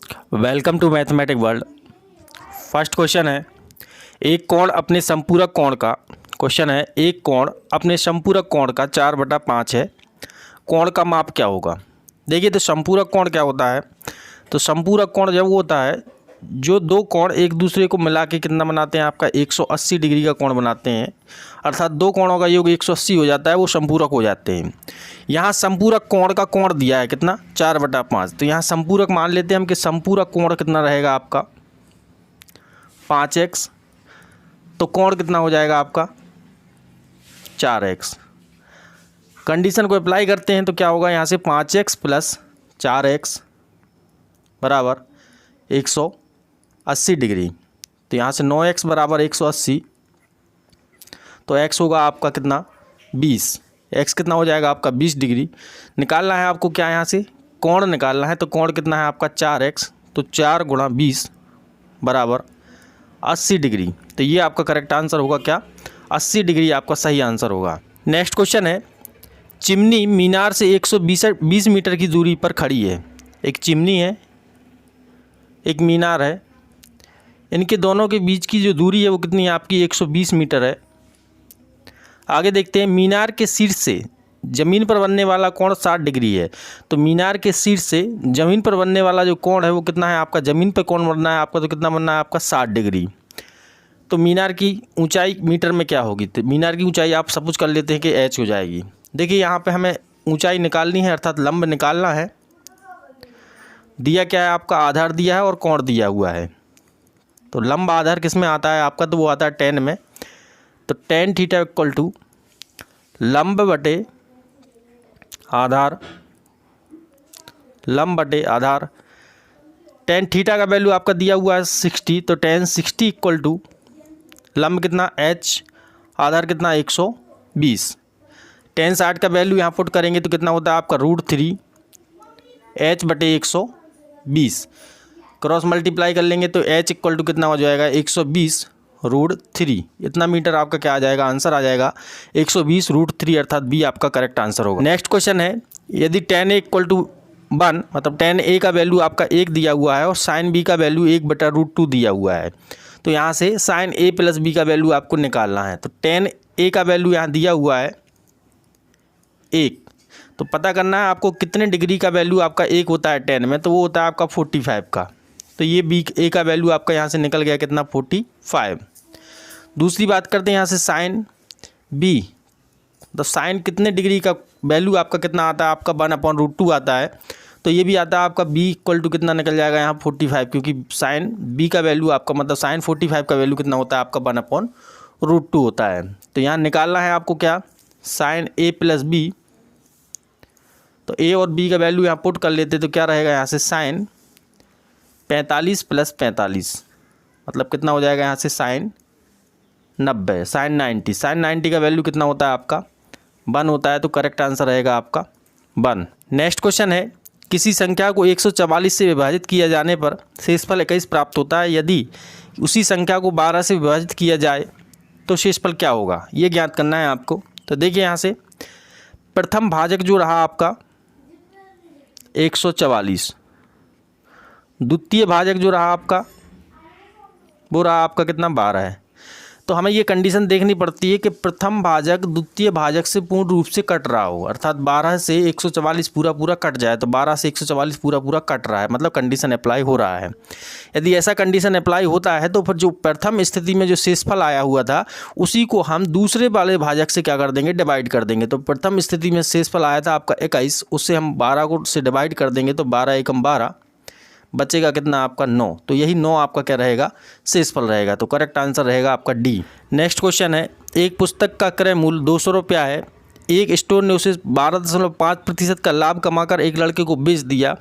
Welcome to mathematic world. First question है, एक कोण अपने संपूरक कोण का एक कोण अपने संपूरक कोण का 4/5 है। कोण का माप क्या होगा? देखिए, तो संपूरक कोण क्या होता है? तो संपूरक कोण जब वो होता है जो दो कोण एक दूसरे को मिला के कितना बनाते हैं, आपका 180 डिग्री का कोण बनाते हैं, अर्थात दो कोणों का योग 180 हो जाता है, वो संपूरक हो जाते हैं। यहाँ संपूरक कोण का कोण दिया है कितना, 4/5। तो यहाँ संपूरक मान लेते हैं हम कि संपूरक कोण कितना रहेगा आपका 5x, तो कोण कितना हो जाएगा आपका 4x। कंडीशन को अप्लाई करते हैं तो क्या होगा, यहाँ से 5x + 4x बराबर 180 डिग्री। तो यहाँ से 9x बराबर 180, तो x होगा आपका कितना 20। x कितना हो जाएगा आपका 20 डिग्री। निकालना है आपको क्या, यहाँ से कोण निकालना है। तो कोण कितना है आपका 4x, तो 4 × 20 बराबर 80 डिग्री। तो ये आपका करेक्ट आंसर होगा क्या, 80 डिग्री आपका सही आंसर होगा। नेक्स्ट क्वेश्चन है, चिमनी मीनार से 120 मीटर की दूरी पर खड़ी है। एक चिमनी है, एक मीनार है, इनके दोनों के बीच की जो दूरी है वो कितनी है आपकी 120 मीटर है। आगे देखते हैं, मीनार के शीर्ष से ज़मीन पर बनने वाला कोण 60 डिग्री है। तो मीनार के शीर्ष से ज़मीन पर बनने वाला जो कोण है वो कितना है आपका, ज़मीन पर कोण बनना है आपका, तो कितना बनना है आपका 60 डिग्री। तो मीनार की ऊंचाई मीटर में क्या होगी? तो मीनार की ऊंचाई आप सपोज कर लेते हैं कि h हो जाएगी। देखिए, यहाँ पे हमें ऊंचाई निकालनी है, अर्थात लंब निकालना है। दिया क्या है आपका, आधार दिया है और कोण दिया हुआ है। तो लंब आधार किस में आता है आपका, तो वो आता है tan में। तो tan थीटा इक्वल टू लंब बटे आधार, लंब बटे आधार। tan थीटा का वैल्यू आपका दिया हुआ है 60, तो tan 60 इक्वल टू लंब कितना h, आधार कितना 120। tan 60 का वैल्यू यहाँ पुट करेंगे तो कितना होता है आपका √3 h बटे 120। क्रॉस मल्टीप्लाई कर लेंगे तो h इक्वल टू कितना हो जाएगा 120 √3। इतना मीटर आपका क्या आ जाएगा, आंसर आ जाएगा 120 √3, अर्थात बी आपका करेक्ट आंसर होगा। नेक्स्ट क्वेश्चन है, यदि tan a इक्वल टू 1, मतलब tan a का वैल्यू आपका 1 दिया हुआ है और sin b का वैल्यू 1/√2 दिया हुआ है, तो यहाँ से sin a + b का वैल्यू आपको निकालना है। तो tan a का वैल्यू यहाँ दिया हुआ है 1, तो पता करना है आपको कितने डिग्री का वैल्यू आपका 1 होता है tan में, तो वो होता है आपका 45 का। तो ये b a का वैल्यू आपका यहाँ से निकल गया कितना 45। दूसरी बात करते हैं यहाँ से sin b, तो sin कितने डिग्री का वैल्यू आपका कितना आता है आपका 1/√2 आता है। तो ये भी आता है आपका b इक्वल टू कितना निकल जाएगा यहाँ 45, क्योंकि sin b का वैल्यू आपका मतलब sin 45 का वैल्यू कितना होता है आपका 1/√2 होता है। तो यहाँ निकालना है आपको क्या, sin a + b। तो a और b का वैल्यू यहाँ पुट कर लेते तो क्या रहेगा, यहाँ से sin 45 + 45 मतलब कितना हो जाएगा यहाँ से sin 90, sin 90। sin 90 का वैल्यू कितना होता है आपका 1 होता है, तो करेक्ट आंसर रहेगा आपका 1। नेक्स्ट क्वेश्चन है, किसी संख्या को 144 से विभाजित किया जाने पर शेषफल 21 प्राप्त होता है। यदि उसी संख्या को 12 से विभाजित किया जाए तो शेषफल क्या होगा, ये ज्ञात करना है आपको। तो देखिए, यहाँ से प्रथम भाजक जो रहा आपका 144, द्वितीय भाजक जो रहा आपका वो रहा आपका कितना 12 है। तो हमें ये कंडीशन देखनी पड़ती है कि प्रथम भाजक द्वितीय भाजक से पूर्ण रूप से कट रहा हो, अर्थात 12 से 144 पूरा कट जाए। तो 12 से 144 पूरा कट रहा है, मतलब कंडीशन अप्लाई हो रहा है। यदि ऐसा कंडीशन अप्लाई होता है तो फिर जो प्रथम स्थिति में जो शेषफल आया हुआ था उसी को हम दूसरे वाले भाजक से क्या कर देंगे, डिवाइड कर देंगे। तो प्रथम स्थिति में शेषफल आया था आपका 21, उससे हम 12 को से डिवाइड कर देंगे तो 12 एकम 12 बचेगा कितना आपका 9। तो यही 9 आपका क्या रहेगा, शेषफल रहेगा। तो करेक्ट आंसर रहेगा आपका डी। नेक्स्ट क्वेश्चन है, एक पुस्तक का क्रय मूल्य 200 रुपया है। एक स्टोर ने उसे 12.5% का लाभ कमाकर एक लड़के को बेच दिया।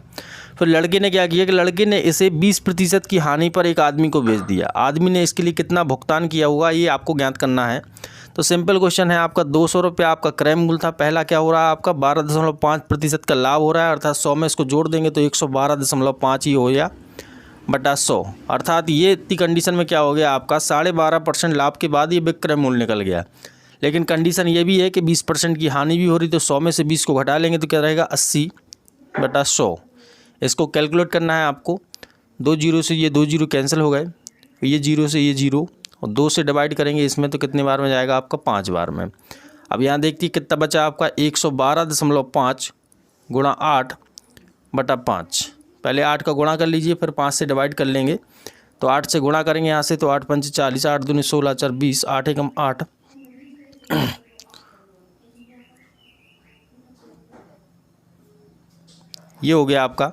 फिर लड़के ने क्या किया कि लड़के ने इसे 20% की हानि पर एक आदमी को बेच दिया। आदमी ने इसके लिए कितना भुगतान किया होगा, ये आपको ज्ञात करना है। तो सिंपल क्वेश्चन है आपका, 200 रुपया आपका क्रय मूल्य था। पहला क्या हो रहा है आपका 12.5% का लाभ हो रहा है, अर्थात 100 में इसको जोड़ देंगे तो 112.5 ही हो गया बटा 100, अर्थात ये इतनी कंडीशन में क्या हो गया आपका 12.5% लाभ के बाद ये विक्रय मूल्य निकल गया। लेकिन कंडीशन ये भी है कि 20% की हानि भी हो रही, तो 100 में से 20 को घटा लेंगे तो क्या रहेगा 80/100। इसको कैलकुलेट करना है आपको। 2 जीरो से ये 2 जीरो कैंसिल हो गए, ये जीरो से ये जीरो, और 2 से डिवाइड करेंगे इसमें तो कितने बार में जाएगा आपका 5 बार में। अब यहाँ देखिए कितना बचा आपका 112.5 गुणा 8 बटा 5। पहले 8 का गुणा कर लीजिए, फिर 5 से डिवाइड कर लेंगे। तो 8 से गुणा करेंगे यहाँ से, तो 8 पंच 40, 8 दूनी 16, 4 20, 8 एकम 8। ये हो गया आपका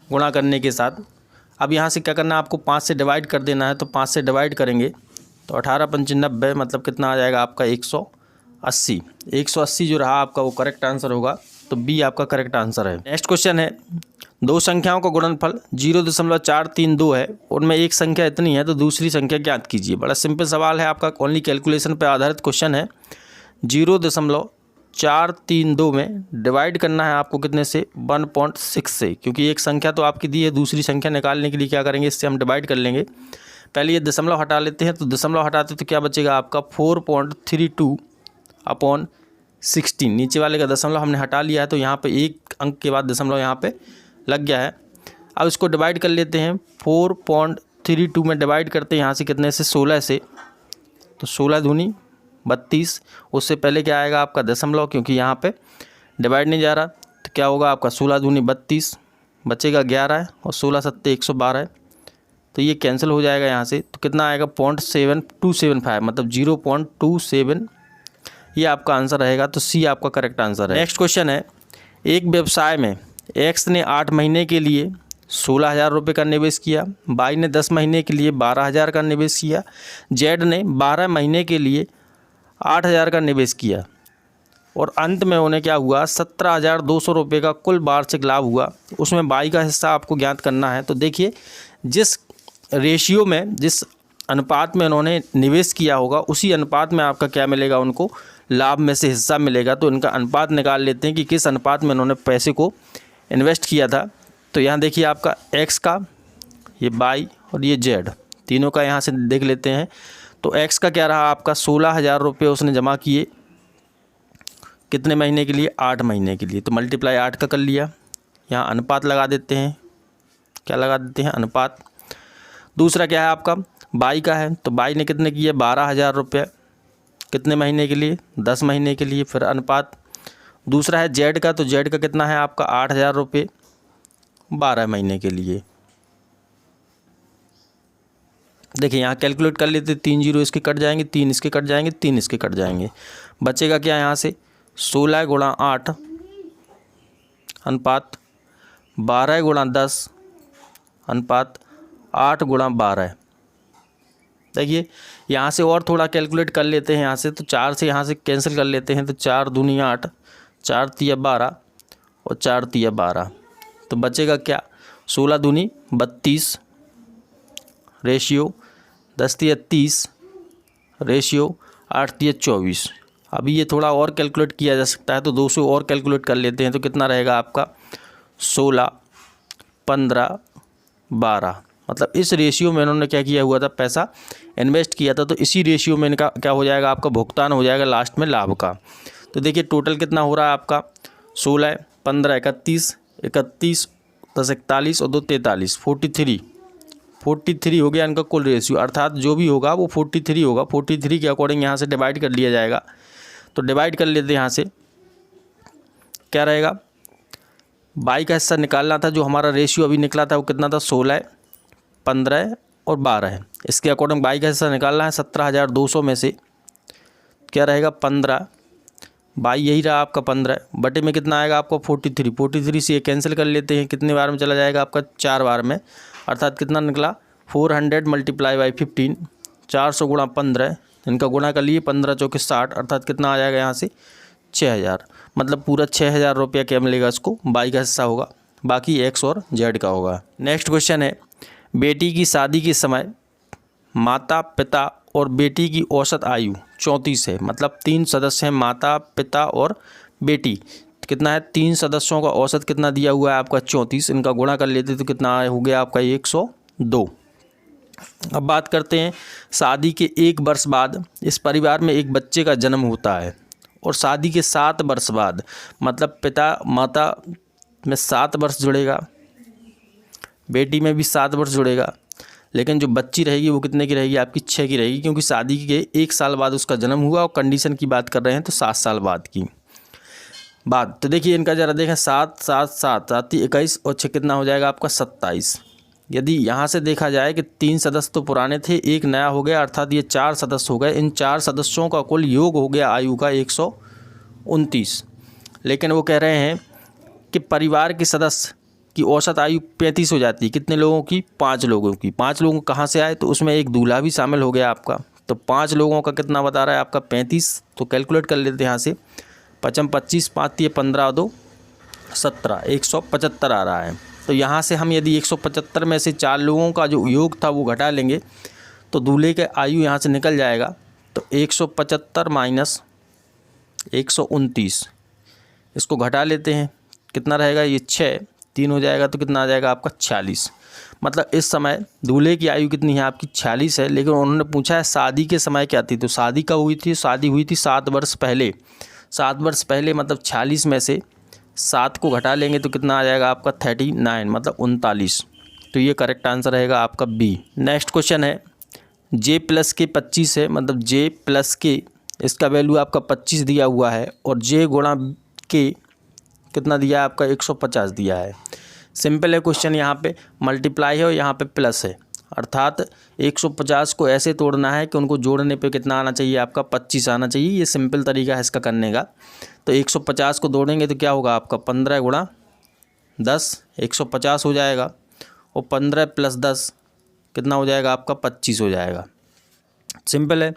गुणा करने के साथ। अब यहाँ से क्या करना है आपको, 5 से डिवाइड कर देना है। तो 5 से डिवाइड करेंगे तो 18 पंच 90, मतलब कितना आ जाएगा आपका 180। 180 जो रहा आपका वो करेक्ट आंसर होगा, तो बी आपका करेक्ट आंसर है। नेक्स्ट क्वेश्चन है, दो संख्याओं का गुणनफल 0.432 है, उनमें एक संख्या इतनी है तो दूसरी संख्या ज्ञात कीजिए। बड़ा सिंपल सवाल है आपका, ओनली कैलकुलेशन पर आधारित क्वेश्चन है। 0.432 में डिवाइड करना है आपको कितने से, 1.6 से, क्योंकि एक संख्या तो आपकी दी है, दूसरी संख्या निकालने के लिए क्या करेंगे, इससे हम डिवाइड कर लेंगे। पहले ये दशमलव हटा लेते हैं, तो दशमलव हटाते तो क्या बचेगा आपका 4.32/16। नीचे वाले का दशमलव हमने हटा लिया है, तो यहाँ पे एक अंक के बाद दशमलव यहाँ पे लग गया है। अब इसको डिवाइड कर लेते हैं, 4.32 में डिवाइड करते हैं यहाँ से कितने से, 16 से, तो 16 दूनी 32। उससे पहले क्या आएगा आपका दशमलव, क्योंकि यहाँ पे डिवाइड नहीं जा रहा, तो क्या होगा आपका 16 दूनी 32, बचेगा 11 और 16 सत्ते 112, तो ये कैंसिल हो जाएगा यहाँ से। तो कितना आएगा 0.7275, मतलब 0.27, ये आपका आंसर रहेगा। तो सी आपका करेक्ट आंसर है। नेक्स्ट क्वेश्चन है, एक व्यवसाय में एक्स ने 8 महीने के लिए 16,000 रुपये का निवेश किया, वाई ने 10 महीने के लिए 12,000 का निवेश किया, जेड ने 12 महीने के लिए 8,000 का निवेश किया, और अंत में उन्हें क्या हुआ, 17,200 रुपये का कुल वार्षिक लाभ हुआ। उसमें वाई का हिस्सा आपको ज्ञात करना है। तो देखिए, जिस रेशियो में, जिस अनुपात में उन्होंने निवेश किया होगा, उसी अनुपात में आपका क्या मिलेगा, उनको लाभ में से हिस्सा मिलेगा। तो इनका अनुपात निकाल लेते हैं कि किस अनुपात में उन्होंने पैसे को इन्वेस्ट किया था। तो यहाँ देखिए आपका एक्स का, ये वाई और ये जेड, तीनों का यहाँ से देख लेते हैं। तो एक्स का क्या रहा आपका, 16,000 रुपये उसने जमा किए, कितने महीने के लिए, 8 महीने के लिए। तो मल्टीप्लाई 8 का कर लिया। यहाँ अनुपात लगा देते हैं, क्या लगा देते हैं, अनुपात। दूसरा क्या है आपका, बाई का है, तो बाई ने कितने किए, 12,000 रुपये, कितने महीने के लिए, 10 महीने के लिए, फिर अनुपात। दूसरा है जेड का, तो जेड का कितना है आपका, 8,000 रुपये 12 महीने के लिए। देखिए यहाँ कैलकुलेट कर लेते, 3 जीरो इसके कट जाएंगे, 3 इसके कट जाएंगे, 3 इसके कट जाएंगे, बचेगा क्या यहाँ से 16 गुणा 8 अनुपात 12 गुणा 10 अनुपात 8 गुणा 12। देखिए यहाँ से और थोड़ा कैलकुलेट कर लेते हैं, यहाँ से तो 4 से यहाँ से कैंसिल कर लेते हैं, तो 4 दूनी 8, 4 तिया 12 और 4 तिया 12, तो बचेगा क्या 16 दूनी 32 रेशियो 10 तिया 30 रेशियो 8 तिया 24। अभी ये थोड़ा और कैलकुलेट किया जा सकता है, तो 200 और कैलकुलेट कर लेते हैं, तो कितना रहेगा आपका 16 15 12, मतलब इस रेशियो में इन्होंने क्या किया हुआ था, पैसा इन्वेस्ट किया था। तो इसी रेशियो में इनका क्या हो जाएगा, आपका भुगतान हो जाएगा लास्ट में लाभ का। तो देखिए टोटल कितना हो रहा है आपका 16 15 31 31 10 41 और 2 43 43 हो गया इनका कुल रेशियो, अर्थात जो भी होगा वो 43 होगा। 43 के अकॉर्डिंग यहाँ से डिवाइड कर लिया जाएगा। तो डिवाइड कर लेते हैं, यहाँ से क्या रहेगा, बाई का हिस्सा निकालना था, जो हमारा रेशियो अभी निकला था वो कितना था 16 15 और 12 है। इसके अकॉर्डिंग बाई का हिस्सा निकालना है 17,200 में से क्या रहेगा 15, बाई यही रहा आपका 15, बटे में कितना आएगा आपका 43 से ये कैंसिल कर लेते हैं, कितने बार में चला जाएगा आपका 4 बार में, अर्थात कितना निकला 400 मल्टीप्लाई बाई 15, 400 गुणा 15, इनका गुणा कर लिए 15 चौके 60, अर्थात कितना आ जाएगा यहाँ से 6,000, मतलब पूरा 6,000 रुपया क्या मिलेगा इसको, बाई का हिस्सा होगा, बाकी एक्स और जेड का होगा। नेक्स्ट क्वेश्चन है, बेटी की शादी के समय माता पिता और बेटी की औसत आयु 34 है, मतलब 3 सदस्य हैं, माता पिता और बेटी, कितना है 3 सदस्यों का औसत कितना दिया हुआ है आपका 34, इनका गुणा कर लेते तो कितना हो गया आपका 102। अब बात करते हैं, शादी के 1 वर्ष बाद इस परिवार में एक बच्चे का जन्म होता है, और शादी के 7 वर्ष बाद, मतलब पिता माता में 7 वर्ष जुड़ेगा, बेटी में भी 7 वर्ष जुड़ेगा, लेकिन जो बच्ची रहेगी वो कितने की रहेगी, आपकी 6 की रहेगी, क्योंकि शादी के 1 साल बाद उसका जन्म हुआ और कंडीशन की बात कर रहे हैं तो 7 साल बाद की बात। तो देखिए इनका ज़रा देखें, 7 7 7 7 21 और 6 कितना हो जाएगा आपका 27। यदि यहाँ से देखा जाए कि 3 सदस्य तो पुराने थे, एक नया हो गया, अर्थात ये 4 सदस्य हो गए। इन 4 सदस्यों का कुल योग हो गया आयु का 129। लेकिन वो कह रहे हैं कि परिवार के सदस्य की औसत आयु 35 हो जाती है। कितने लोगों की, 5 लोगों की। 5 लोगों कहाँ से आए, तो उसमें एक दूल्हा भी शामिल हो गया आपका। तो 5 लोगों का कितना बता रहा है आपका 35। तो कैलकुलेट कर लेते हैं यहाँ से, 5 25 5 15 2 17, 175 आ रहा है। तो यहाँ से हम यदि 175 में से 4 लोगों का जो योग था वो घटा लेंगे तो दूल्हे के आयु यहाँ से निकल जाएगा। तो 175 माइनस 129, इसको घटा लेते हैं, कितना रहेगा, ये 6 3 हो जाएगा, तो कितना आ जाएगा आपका 46। मतलब इस समय दूल्हे की आयु कितनी है आपकी 46 है। लेकिन उन्होंने पूछा है शादी के समय क्या थी, तो शादी कब हुई थी, शादी हुई थी 7 वर्ष पहले। 7 वर्ष पहले मतलब 46 में से 7 को घटा लेंगे तो कितना आ जाएगा आपका 39, मतलब 39। तो ये करेक्ट आंसर रहेगा आपका बी। नेक्स्ट क्वेश्चन है, j प्लस के 25 है, मतलब j प्लस के, इसका वैल्यू आपका 25 दिया हुआ है, और j गुणा के कितना दिया है आपका 150 दिया है। सिंपल है क्वेश्चन, यहाँ पे मल्टीप्लाई है और यहाँ पे प्लस है, अर्थात 150 को ऐसे तोड़ना है कि उनको जोड़ने पे कितना आना चाहिए आपका 25 आना चाहिए। ये सिंपल तरीका है इसका करने का। तो 150 को तोड़ेंगे तो क्या होगा आपका 15 गुणा 10 150 हो जाएगा, और 15 प्लस 10 कितना हो जाएगा आपका 25 हो जाएगा। सिंपल है।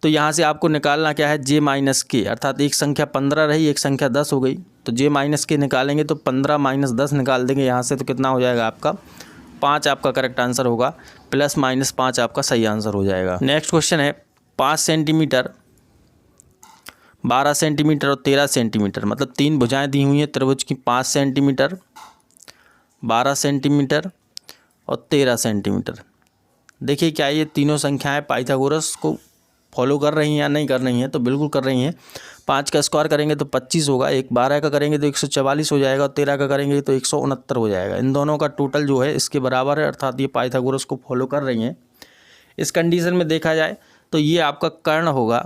तो यहाँ से आपको निकालना क्या है, j माइनस के, अर्थात एक संख्या 15 रही, एक संख्या 10 हो गई, तो j माइनस के निकालेंगे तो 15 माइनस 10 निकाल देंगे यहाँ से, तो कितना हो जाएगा आपका 5 आपका करेक्ट आंसर होगा, प्लस माइनस 5 आपका सही आंसर हो जाएगा। नेक्स्ट क्वेश्चन है, 5 सेंटीमीटर 12 सेंटीमीटर और 13 सेंटीमीटर, मतलब 3 भुजाएँ दी हुई हैं त्रिभुज की, 5 सेंटीमीटर 12 सेंटीमीटर और 13 सेंटीमीटर। देखिए क्या ये तीनों संख्याएं पाइथागोरस को फॉलो कर रही हैं या नहीं कर रही हैं, तो बिल्कुल कर रही हैं। 5 का स्क्वायर करेंगे तो 25 होगा, 12 का करेंगे तो 144 हो जाएगा, और 13 का करेंगे तो 169 हो जाएगा। इन दोनों का टोटल जो है इसके बराबर है, अर्थात ये पाइथागोरस को फॉलो कर रही हैं। इस कंडीशन में देखा जाए तो ये आपका कर्ण होगा,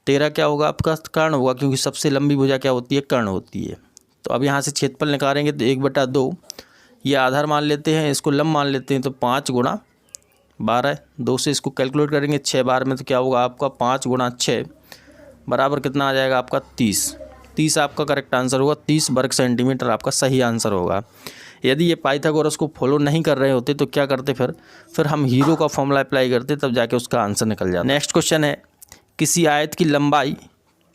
13 क्या होगा आपका कर्ण होगा, क्योंकि सबसे लंबी भुजा क्या होती है, कर्ण होती है। तो अब यहाँ से क्षेत्रफल निकालेंगे तो 1/2, ये आधार मान लेते हैं, इसको लंब मान लेते हैं, तो 5 गुणा 12, 2 से इसको कैलकुलेट करेंगे 6 बार में, तो क्या होगा आपका 5 गुणा 6 बराबर कितना आ जाएगा आपका 30 आपका करेक्ट आंसर होगा। 30 वर्ग सेंटीमीटर आपका सही आंसर होगा। यदि ये पाइथागोरस को फॉलो नहीं कर रहे होते तो क्या करते, फिर हम हीरो का फॉर्मूला अप्लाई करते, तब जाके उसका आंसर निकल जाता। नेक्स्ट क्वेश्चन है, किसी आयत की लंबाई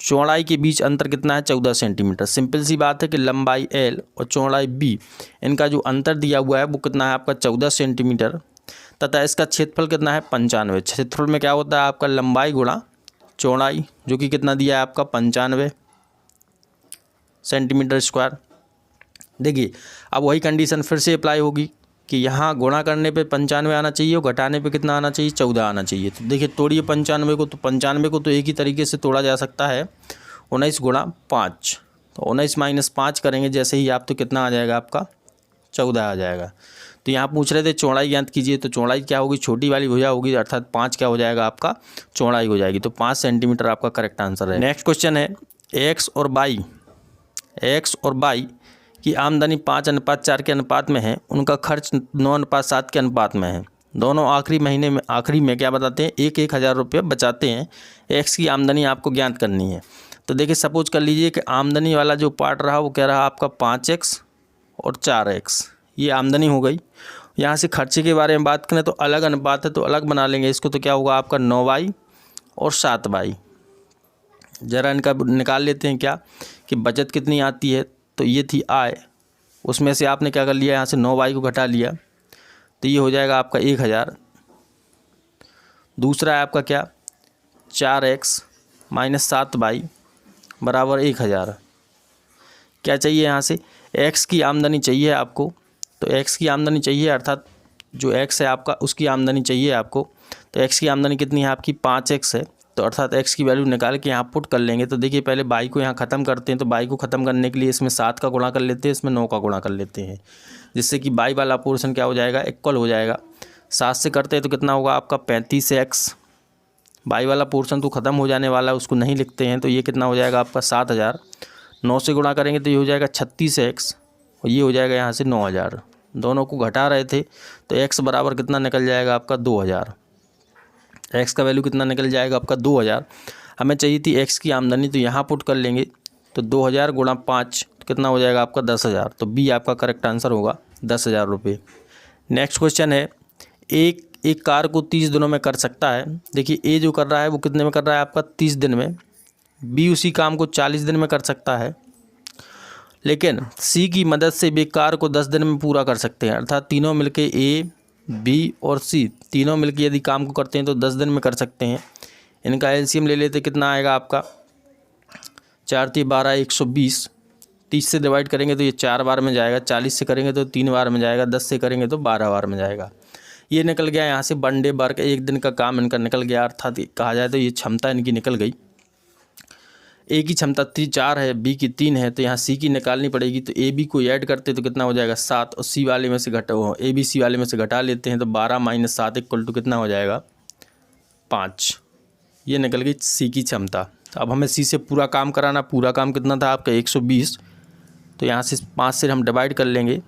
चौड़ाई के बीच अंतर कितना है, 14 सेंटीमीटर। सिंपल सी बात है कि लंबाई L और चौड़ाई B, इनका जो अंतर दिया हुआ है वो कितना है आपका 14 सेंटीमीटर, तथा इसका क्षेत्रफल कितना है 95। क्षेत्रफल में क्या होता है आपका लंबाई गुणा चौड़ाई, जो कि कितना दिया है आपका 95 सेंटीमीटर स्क्वायर। देखिए अब वही कंडीशन फिर से अप्लाई होगी कि यहाँ गुणा करने पे 95 आना चाहिए और घटाने पे कितना आना चाहिए, 14 आना चाहिए। तो देखिए तोड़िए 95 को, तो 95 को तो एक ही तरीके से तोड़ा जा सकता है, 19 गुणा 5, तो 19 माइनस 5 करेंगे जैसे ही आप, तो कितना आ जाएगा आपका 14 आ जाएगा। तो यहाँ पूछ रहे थे चौड़ाई ज्ञात कीजिए, तो चौड़ाई क्या होगी, छोटी वाली भुजा होगी, अर्थात 5 क्या हो जाएगा आपका चौड़ाई हो जाएगी, तो 5 सेंटीमीटर आपका करेक्ट आंसर है। नेक्स्ट क्वेश्चन है, एक्स और वाई की आमदनी 5:4 के अनुपात में है, उनका खर्च 9:7 के अनुपात में है। दोनों आखिरी में क्या बताते हैं, 1,000 रुपये बचाते हैं। एक्स की आमदनी आपको ज्ञात करनी है। तो देखिए सपोज कर लीजिए कि आमदनी वाला जो पार्ट रहा वो क्या रहा आपका 5x और 4x, ये आमदनी हो गई। यहाँ से खर्चे के बारे में बात करें तो अलग अनुपात है, तो अलग बना लेंगे इसको, तो क्या होगा आपका 9y और 7y। ज़रा इनका निकाल लेते हैं क्या कि बचत कितनी आती है, तो ये थी आय, उसमें से आपने क्या कर लिया, यहाँ से 9y को घटा लिया, तो ये हो जाएगा आपका 1,000। दूसरा है आपका क्या 4x माइनस 7y बराबर 1,000। क्या चाहिए यहाँ से, x की आमदनी चाहिए आपको, तो x की आमदनी चाहिए, अर्थात जो x है आपका उसकी आमदनी चाहिए आपको। तो x की आमदनी कितनी है आपकी 5x है, तो अर्थात x की वैल्यू निकाल के यहाँ पुट कर लेंगे। तो देखिए पहले y को यहाँ ख़त्म करते हैं, तो y को ख़त्म करने के लिए इसमें 7 का गुणा कर लेते हैं, इसमें 9 का गुणा कर लेते हैं, जिससे कि y वाला पोर्शन क्या हो जाएगा, इक्वल हो जाएगा। 7 से करते हैं तो कितना होगा आपका 35x। y वाला पोर्शन तो ख़त्म हो जाने वाला है, उसको नहीं लिखते हैं, तो ये कितना हो जाएगा आपका 7000। 9 से गुणा करेंगे तो ये हो जाएगा 36x, और ये हो जाएगा यहाँ से 9000। दोनों को घटा रहे थे तो x बराबर कितना निकल जाएगा आपका 2000। x का वैल्यू कितना निकल जाएगा आपका 2000। हमें चाहिए थी x की आमदनी, तो यहाँ पुट कर लेंगे, तो 2000 गुणा 5 तो कितना हो जाएगा आपका 10,000। तो बी आपका करेक्ट आंसर होगा 10,000 रुपये। नेक्स्ट क्वेश्चन है, एक कार को 30 दिनों में कर सकता है। देखिए ए जो कर रहा है वो कितने में कर रहा है आपका 30 दिन में, बी उसी काम को 40 दिन में कर सकता है, लेकिन सी की मदद से भी कार को 10 दिन में पूरा कर सकते हैं। अर्थात तीनों मिलके ए, बी और सी तीनों मिलके यदि काम को करते हैं तो 10 दिन में कर सकते हैं। इनका एलसीएम ले लेते, कितना आएगा आपका 4 × 12 120। 30 से डिवाइड करेंगे तो ये 4 बार में जाएगा, 40 से करेंगे तो 3 बार में जाएगा, 10 से करेंगे तो 12 बार में जाएगा। ये निकल गया यहाँ से 1 डे वर्क, एक दिन का काम इनका निकल गया। अर्थात कहा जाए तो ये क्षमता इनकी निकल गई। ए की क्षमता 4 है, बी की 3 है, तो यहाँ सी की निकालनी पड़ेगी। तो ए बी को ऐड करते तो कितना हो जाएगा 7, और सी वाले में से ए बी सी वाले में से घटा लेते हैं तो 12 - 7 = कितना हो जाएगा 5। ये निकल गई सी की क्षमता। अब हमें सी से पूरा काम कराना, पूरा काम कितना था आपका 120, तो यहाँ से 5 से हम डिवाइड कर लेंगे,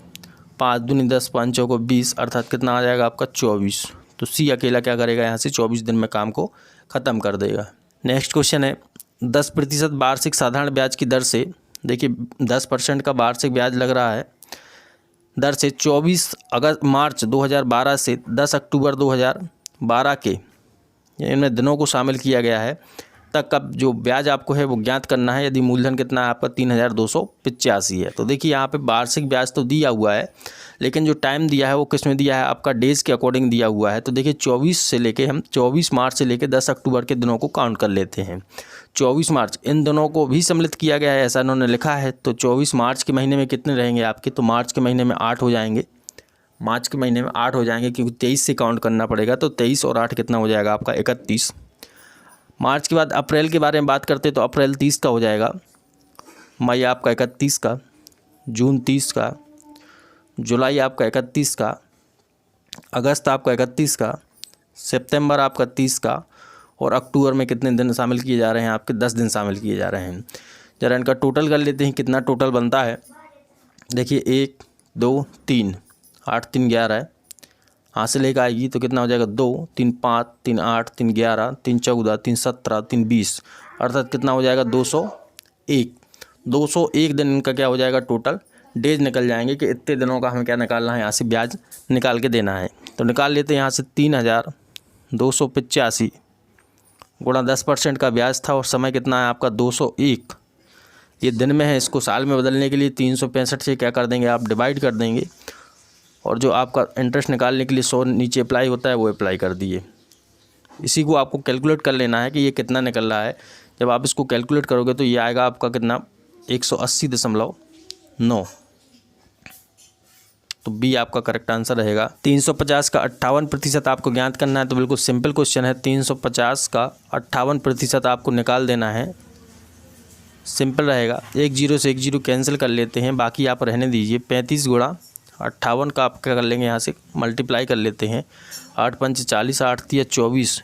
5 दूनी 10, 5 चौको 20, अर्थात कितना आ जाएगा आपका 24। तो सी अकेला क्या करेगा यहाँ से 24 दिन में काम को ख़त्म कर देगा। नेक्स्ट क्वेश्चन है, 10% वार्षिक साधारण ब्याज की दर से, देखिए 10% का वार्षिक ब्याज लग रहा है दर से 24 मार्च 2012 से 10 अक्टूबर 2012 के इनमें दिनों को शामिल किया गया है तक का जो ब्याज आपको है वो ज्ञात करना है। यदि मूलधन कितना है आपका 3285 है। तो देखिए यहाँ पे वार्षिक ब्याज तो दिया हुआ है, लेकिन जो टाइम दिया है वो किस में दिया है आपका डेज़ के अकॉर्डिंग दिया हुआ है। तो देखिए 24 मार्च से लेके 10 अक्टूबर के दिनों को काउंट कर लेते हैं। 24 मार्च इन दिनों को भी सम्मिलित किया गया है, ऐसा इन्होंने लिखा है। तो 24 मार्च के महीने में कितने रहेंगे आपके, तो मार्च के महीने में 8 हो जाएंगे, मार्च के महीने में 8 हो जाएंगे, क्योंकि 23 से काउंट करना पड़ेगा। तो 23 और 8 कितना हो जाएगा आपका 31। मार्च के बाद अप्रैल के बारे में बात करते तो अप्रैल 30 का हो जाएगा, मई आपका 31 का, जून 30 का, जुलाई आपका 31 का, अगस्त आपका 31 का, सितंबर आपका 30 का, और अक्टूबर में कितने दिन शामिल किए जा रहे हैं आपके 10 दिन शामिल किए जा रहे हैं। जरा इनका टोटल कर लेते हैं, कितना टोटल बनता है। देखिए 1 2 3 8 3 11 है, यहाँ से लेकर आएगी तो कितना हो जाएगा 2 3 5 3 8 3 11 3 14 3 17 3 20, अर्थात कितना हो जाएगा 201 दिन इनका क्या हो जाएगा टोटल डेज निकल जाएंगे कि इतने दिनों का हमें क्या निकालना है, यहाँ से ब्याज निकाल के देना है। तो निकाल लेते हैं यहाँ से 3285 गुणा 10% का ब्याज था, और समय कितना है आपका 201। ये दिन में है, इसको साल में बदलने के लिए 365 से क्या कर देंगे आप डिवाइड कर देंगे, और जो आपका इंटरेस्ट निकालने के लिए 100 नीचे अप्लाई होता है वो अप्लाई कर दिए। इसी को आपको कैलकुलेट कर लेना है कि ये कितना निकल रहा है। जब आप इसको कैलकुलेट करोगे तो ये आएगा आपका कितना 180.9। तो बी आपका करेक्ट आंसर रहेगा। 350 का 58% आपको ज्ञात करना है। तो बिल्कुल सिंपल क्वेश्चन है, 350 का 58% आपको निकाल देना है, सिंपल रहेगा। 1 0 से 1 0 कैंसिल कर लेते हैं, बाकी आप रहने दीजिए। 35 गुणा 58 का आप क्या कर लेंगे, यहाँ से मल्टीप्लाई कर लेते हैं। 8 5 40, 8 3 24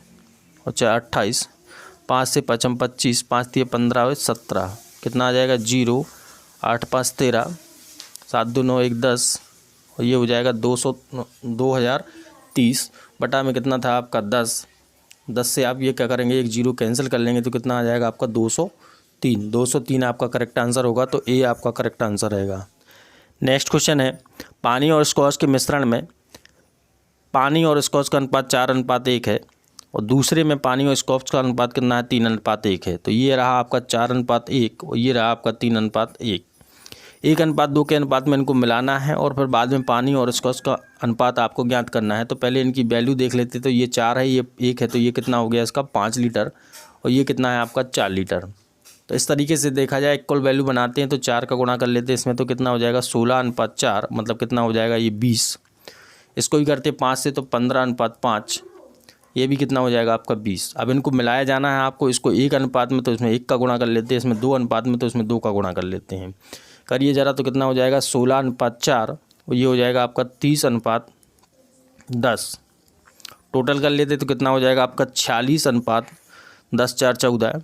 और 4 28, 5 से 5 25, 5 3 15 और 17, कितना आ जाएगा 0, 8 5 13, 7 2 9 1 10, और ये हो जाएगा 2030 बटा में कितना था आपका 10 से आप ये क्या करेंगे 1 0 कैंसिल कर लेंगे तो कितना आ जाएगा आपका 203 आपका करेक्ट आंसर होगा। तो ए आपका करेक्ट आंसर रहेगा। नेक्स्ट क्वेश्चन है, पानी और स्कॉच के मिश्रण में पानी और स्कॉच का अनुपात 4:1 है, और दूसरे में पानी और स्कॉच का अनुपात कितना है 3:1 है। तो ये रहा आपका 4:1 और ये रहा आपका 3:1। 1:2 के अनुपात में इनको मिलाना है, और फिर बाद में पानी और स्कॉच का अनुपात आपको ज्ञात करना है। तो पहले इनकी वैल्यू देख लेते। तो ये 4 है, ये 1 है, तो ये कितना हो गया इसका 5 लीटर, और ये कितना है आपका 4 लीटर। तो इस तरीके से देखा जाए इक्वल वैल्यू बनाते हैं। तो 4 का गुणा कर लेते हैं इसमें, तो कितना हो जाएगा 16:4, मतलब कितना हो जाएगा ये 20। इसको भी करते 5 से, तो 15:5, ये भी कितना हो जाएगा आपका 20। अब इनको मिलाया जाना है आपको, इसको 1 अनुपात में तो इसमें 1 का गुणा कर लेते हैं, इसमें 2 अनुपात में तो इसमें 2 का गुणा कर लेते हैं। करिए ज़रा, तो कितना हो जाएगा 16:4 और ये हो जाएगा आपका 30:10। टोटल कर लेते तो कितना हो जाएगा आपका 46:10, 4 14।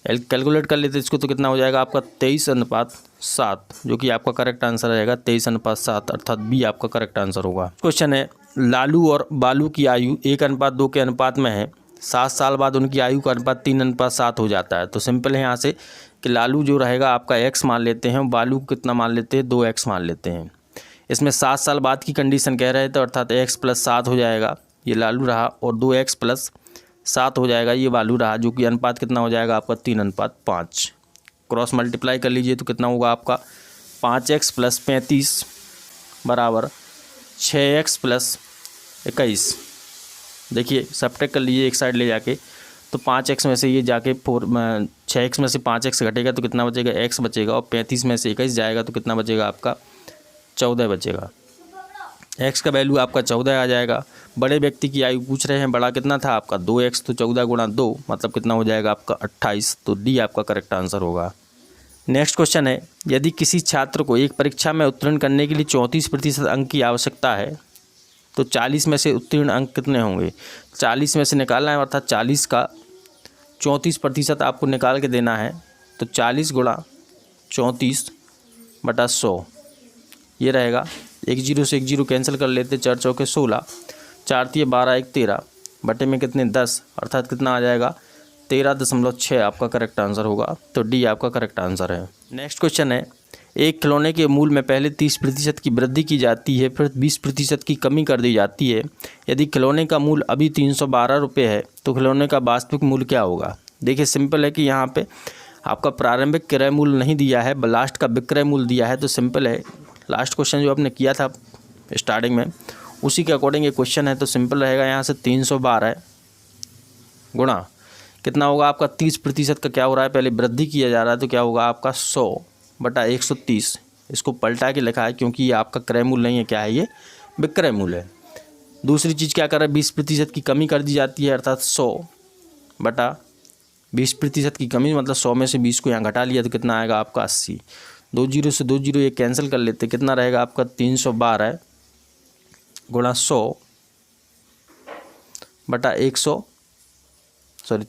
कैलकुलेट कर लेते इसको तो कितना हो जाएगा आपका 23:7, जो कि आपका करेक्ट आंसर रहेगा 23:7, अर्थात बी आपका करेक्ट आंसर होगा। क्वेश्चन है, लालू और बालू की आयु 1:2 के अनुपात में है। 7 साल बाद उनकी आयु का अनुपात 3:7 हो जाता है। तो सिंपल है यहाँ से कि लालू जो रहेगा आपका x मान लेते हैं, बालू को कितना मान लेते हैं 2x मान लेते हैं। इसमें 7 साल बाद की कंडीशन कह रहे थे, अर्थात x + 7 हो जाएगा, ये लालू रहा, और 2x + 7 हो जाएगा, ये बालू रहा, जो कि अनुपात कितना हो जाएगा आपका 3:5। क्रॉस मल्टीप्लाई कर लीजिए तो कितना होगा आपका 5x + 35 बराबर 6x + 21। देखिए सब्ट्रैक्ट कर लीजिए एक साइड ले जाके, तो 5x में से ये जाके 6x में से 5x घटेगा तो कितना बचेगा, x बचेगा, और 35 में से 21 जाएगा तो कितना बचेगा आपका 14 बचेगा। x का वैल्यू आपका 14 आ जाएगा। बड़े व्यक्ति की आयु पूछ रहे हैं, बड़ा कितना था आपका 2x, तो 14 × 2 मतलब कितना हो जाएगा आपका 28। तो डी आपका करेक्ट आंसर होगा। नेक्स्ट क्वेश्चन है, यदि किसी छात्र को एक परीक्षा में उत्तीर्ण करने के लिए 34% अंक की आवश्यकता है तो 40 में से उत्तीर्ण अंक कितने होंगे। 40 में से निकालना है, अर्थात 40 का 34% आपको निकाल के देना है। तो 40 × 34/100 ये रहेगा। 1 0 से 1 0 कैंसिल कर लेते, 4 चौके 16, 4 तिये 12, 1 13 बटे में कितने 10, अर्थात कितना आ जाएगा 13.6 आपका करेक्ट आंसर होगा। तो डी आपका करेक्ट आंसर है। नेक्स्ट क्वेश्चन है, एक खिलौने के मूल में पहले 30% की वृद्धि की जाती है, फिर 20% की कमी कर दी जाती है। यदि खिलौने का मूल अभी 312 रुपये है तो खिलौने का वास्तविक मूल्य क्या होगा। देखिए सिंपल है कि यहाँ पे आपका प्रारंभिक क्रय मूल्य नहीं दिया है, लास्ट का विक्रय मूल्य दिया है। तो सिंपल है, लास्ट क्वेश्चन जो आपने किया था स्टार्टिंग में उसी के अकॉर्डिंग ये क्वेश्चन है। तो सिंपल रहेगा यहाँ से 312 गुणा कितना होगा आपका 30% का क्या हो रहा है, पहले वृद्धि किया जा रहा है, तो क्या होगा आपका 100/130। इसको पलटा के लिखा है क्योंकि ये आपका क्रय मूल्य नहीं है, क्या है ये विक्रय मूल्य है। दूसरी चीज़ क्या कर रहा है, 20% की कमी कर दी जाती है, अर्थात 100/20% की कमी मतलब 100 में से 20 को यहाँ घटा लिया तो कितना आएगा आपका 80। 2 0 से 2 0 ये कैंसिल कर लेते, कितना रहेगा आपका 312 × 100/100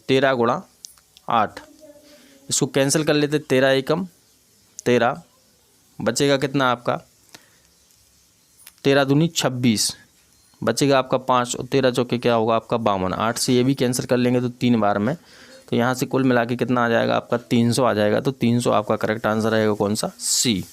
13 × 8। इसको कैंसिल कर लेते, 13 एकम 13 बचेगा कितना आपका 13 दूनी 26 बचेगा आपका 5 और 13 चौके क्या होगा आपका 52। 8 से ये भी कैंसिल कर लेंगे तो 3 बार में, तो यहाँ से कुल मिला के कितना आ जाएगा आपका 300 आ जाएगा। तो 300 आपका करेक्ट आंसर रहेगा कौन सा, सी।